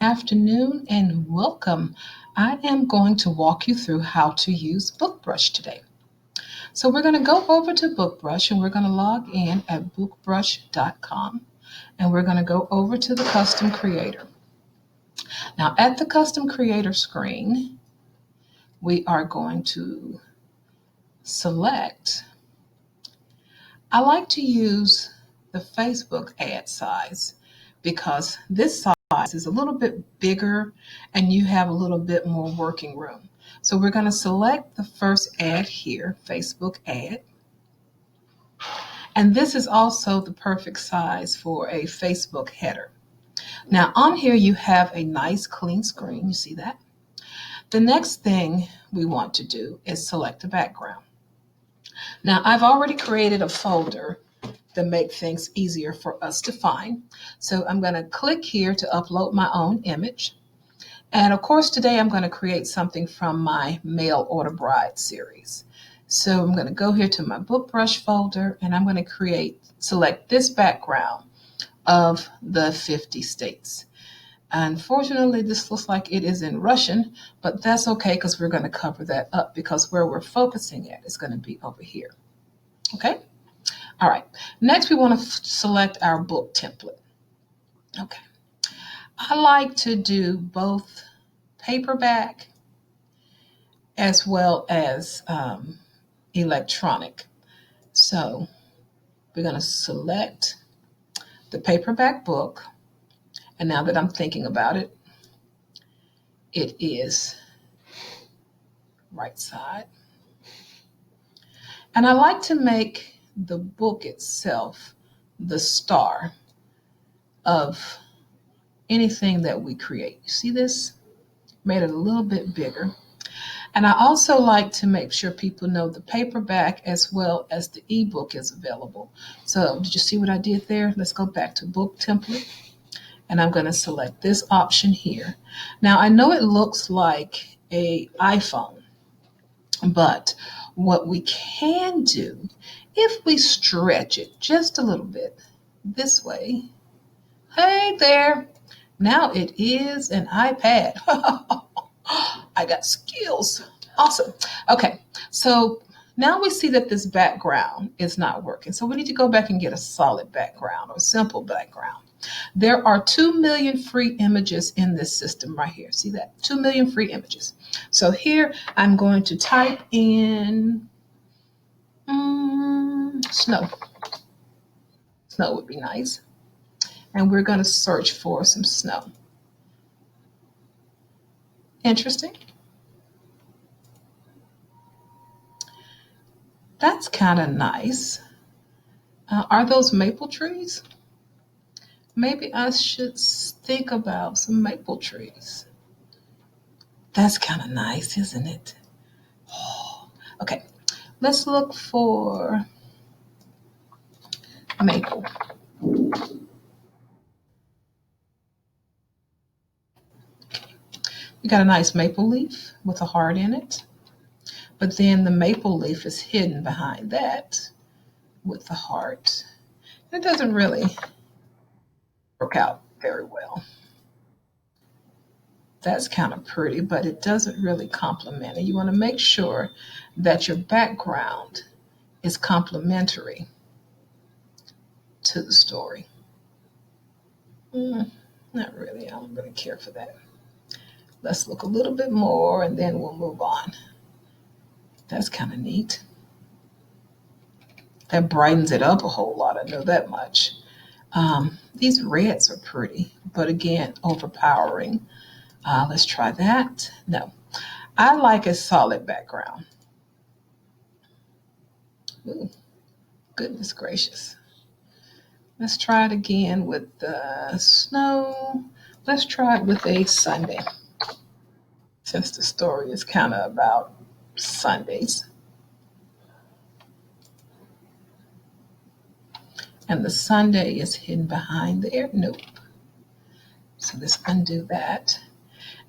afternoon, and welcome. I am going to walk you through how to use BookBrush today. So we're going to go over to BookBrush and we're going to log in at bookbrush.com and we're going to go over to the custom creator. Now at the custom creator screen, we are going to select, I like to use the Facebook ad size because this size is a little bit bigger and you have a little bit more working room. So we're going to select the first ad here, Facebook ad. And this is also the perfect size for a Facebook header. Now on here you have a nice clean screen, you see that? The next thing we want to do is select a background. Now I've already created a folder to make things easier for us to find. So I'm going to click here to upload my own image. And of course, today I'm going to create something from my Mail Order Bride series. So I'm going to go here to my BookBrush folder and I'm going to select this background of the 50 states. Unfortunately, this looks like it is in Russian, but that's okay because we're going to cover that up because where we're focusing at is going to be over here. Okay? All right. Next, we want to select our book template. Okay. I like to do both paperback as well as electronic. So we're going to select the paperback book. And now that I'm thinking about it, it is right side. And I like to make the book itself the star of anything that we create. You see this? Made it a little bit bigger. And I also like to make sure people know the paperback as well as the ebook is available. So did you see what I did there? Let's go back to book template. And I'm going to select this option here. Now I know it looks like an iPhone, but what we can do, if we stretch it just a little bit this way, hey there, now it is an iPad. I got skills. Awesome. Okay, so now we see that this background is not working. So we need to go back and get a solid background or simple background. There are 2 million free images in this system right here. See that? 2 million free images. So here I'm going to type in snow. Snow would be nice. And we're going to search for some snow. Interesting. That's kind of nice. Are those maple trees? Maybe I should think about some maple trees. That's kind of nice, isn't it? Oh, okay, let's look for maple. You got a nice maple leaf with a heart in it. But then the maple leaf is hidden behind that with the heart. It doesn't really work out very well. That's kind of pretty, but it doesn't really complement it. You want to make sure that your background is complementary to the story. Not really. I don't really care for that. Let's look a little bit more and then we'll move on. That's kind of neat. That brightens it up a whole lot. I know that much. These reds are pretty, but again, overpowering. Let's try that. No, I like a solid background. Ooh, goodness gracious. Let's try it again with the snow. Let's try it with a Sunday, since the story is kind of about Sundays. And the Sunday is hidden behind there. Nope. So let's undo that.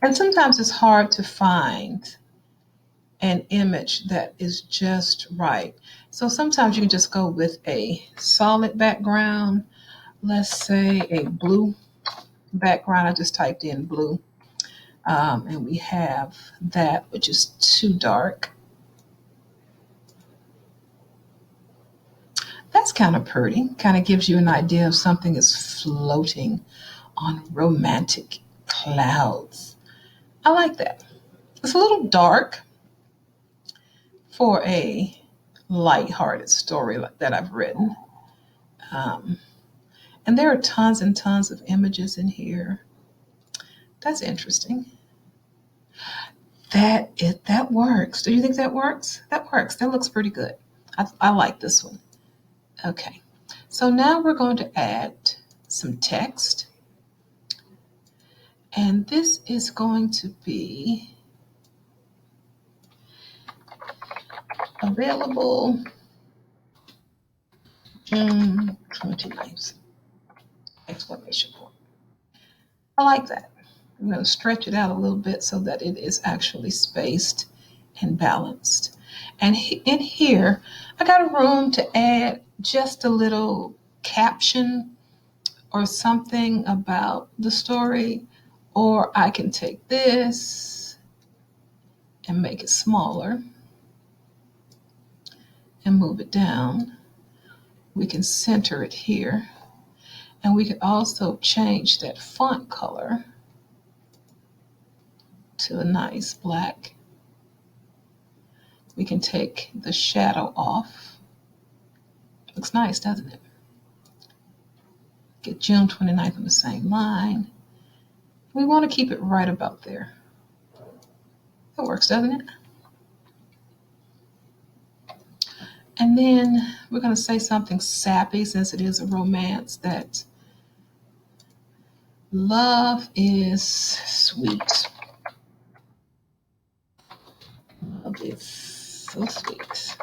And sometimes it's hard to find an image that is just right. So sometimes you can just go with a solid background, let's say a blue background, I just typed in blue. And we have that, which is too dark. That's kind of pretty. Kind of gives you an idea of something is floating on romantic clouds. I like that. It's a little dark for a light-hearted story that I've written. Um, and there are tons and tons of images in here. That's interesting. That works. Do you think that works? That works. That looks pretty good. I like this one. Okay. So now we're going to add some text. And this is going to be available June 29th! Exclamation point. I like that. I'm going to stretch it out a little bit so that it is actually spaced and balanced. And in here, I got a room to add just a little caption or something about the story. Or I can take this and make it smaller and move it down. We can center it here. And we can also change that font color to a nice black. We can take the shadow off. Looks nice, doesn't it? Get June 29th on the same line. We want to keep it right about there. That works, doesn't it? And then we're going to say something sappy, since it is a romance, that love is sweet. Love is so sweet.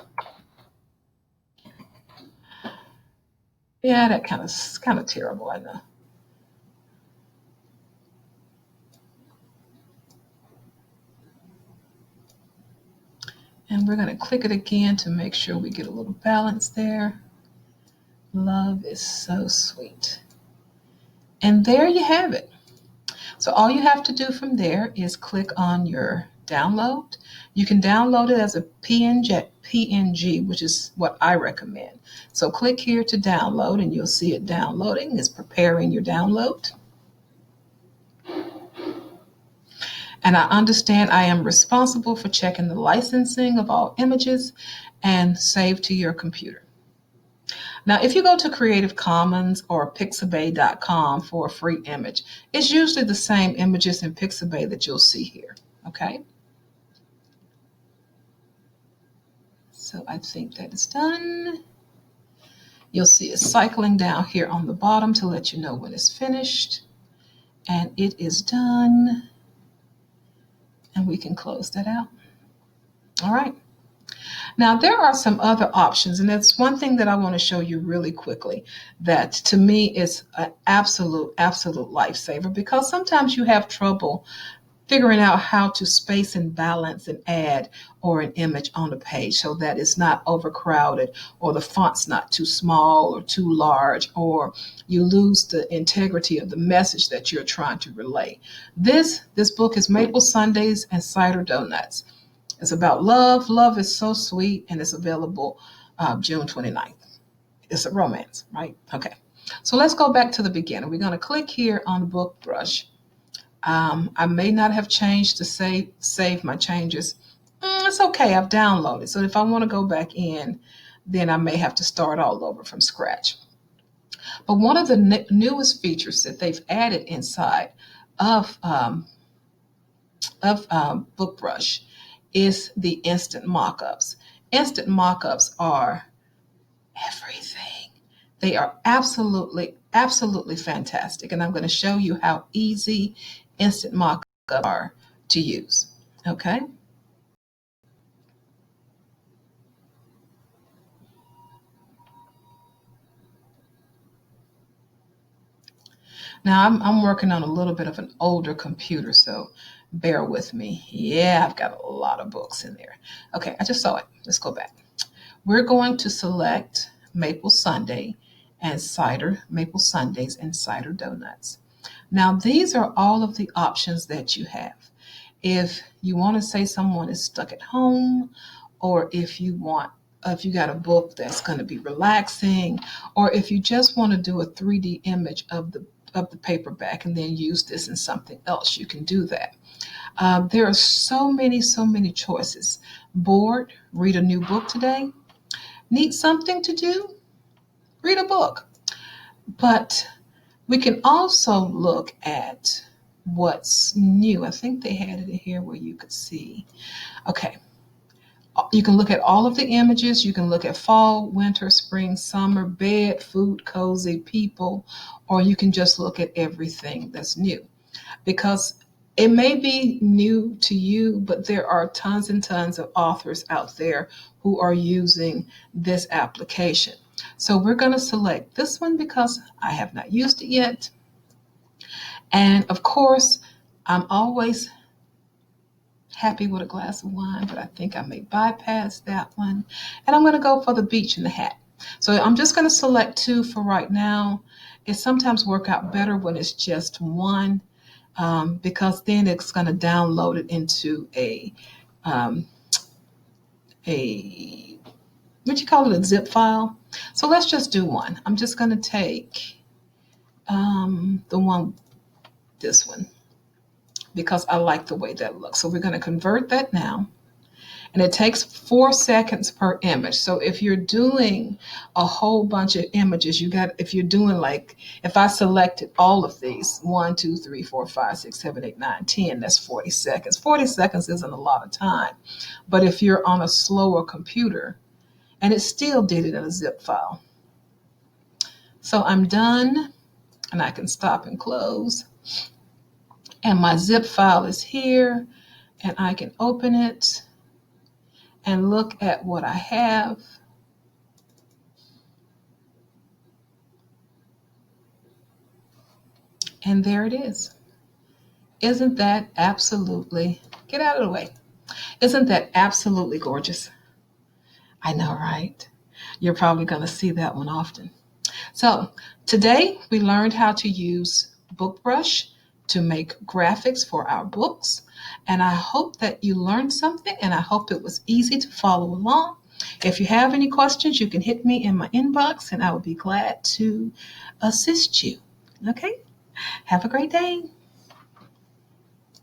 Yeah, that kind of terrible, I know. And we're going to click it again to make sure we get a little balance there. Love is so sweet. And there you have it. So all you have to do from there is click on your download. You can download it as a PNG, which is what I recommend. So click here to download, and you'll see it downloading. It's preparing your download. And I understand I am responsible for checking the licensing of all images and save to your computer. Now, if you go to Creative Commons or Pixabay.com for a free image, it's usually the same images in Pixabay that you'll see here, okay? So I think that is done. You'll see it cycling down here on the bottom to let you know when it's finished. And it is done. And we can close that out. All right. Now, there are some other options, and that's one thing that I want to show you really quickly that to me is an absolute lifesaver, because sometimes you have trouble figuring out how to space and balance an ad or an image on a page so that it's not overcrowded, or the font's not too small or too large, or you lose the integrity of the message that you're trying to relay. This book is Maple Sundays and Cider Donuts. It's about love. Love is so sweet, and it's available June 29th. It's a romance, right? Okay. So let's go back to the beginning. We're going to click here on BookBrush. I may not have changed to save my changes. It's okay. I've downloaded. So if I want to go back in, then I may have to start all over from scratch. But one of the newest features that they've added inside of BookBrush is the instant mockups. Instant mockups are everything. They are absolutely fantastic. And I'm going to show you how easy instant mockups are to use. Okay. Now I'm working on a little bit of an older computer, so bear with me. Yeah, I've got a lot of books in there. Okay, I just saw it. Let's go back. We're going to select Maple Sundays and Cider Donuts. Now, these are all of the options that you have. If you want to say someone is stuck at home, or if you got a book that's going to be relaxing, or if you just want to do a 3D image of the paperback and then use this in something else, you can do that. There are so many choices. Bored? Read a new book today. Need something to do? Read a book. But we can also look at what's new. I think they had it in here where you could see. Okay. You can look at all of the images. You can look at fall, winter, spring, summer, bed, food, cozy, people, or you can just look at everything that's new. Because it may be new to you, but there are tons and tons of authors out there who are using this application. So we're going to select this one because I have not used it yet. And of course, I'm always happy with a glass of wine, but I think I may bypass that one. And I'm going to go for the beach and the hat. So I'm just going to select two for right now. It sometimes works out better when it's just one, because then it's going to download it into um, a what you call it, a zip file. So let's just do one. I'm just going to take this one, because I like the way that looks. So we're going to convert that now. And it takes 4 seconds per image. So if you're doing a whole bunch of images, if you're doing like, if I selected all of these, 1, 2, 3, 4, 5, 6, 7, 8, 9, 10, that's 40 seconds. 40 seconds isn't a lot of time. But if you're on a slower computer, and it still did it in a zip file. So I'm done, and I can stop and close. And my zip file is here, and I can open it and look at what I have. And there it is. Isn't that absolutely, get out of the way. Isn't that absolutely gorgeous? I know, right? You're probably going to see that one often. So today we learned how to use BookBrush to make graphics for our books. And I hope that you learned something, and I hope it was easy to follow along. If you have any questions, you can hit me in my inbox, and I will be glad to assist you. Okay? Have a great day.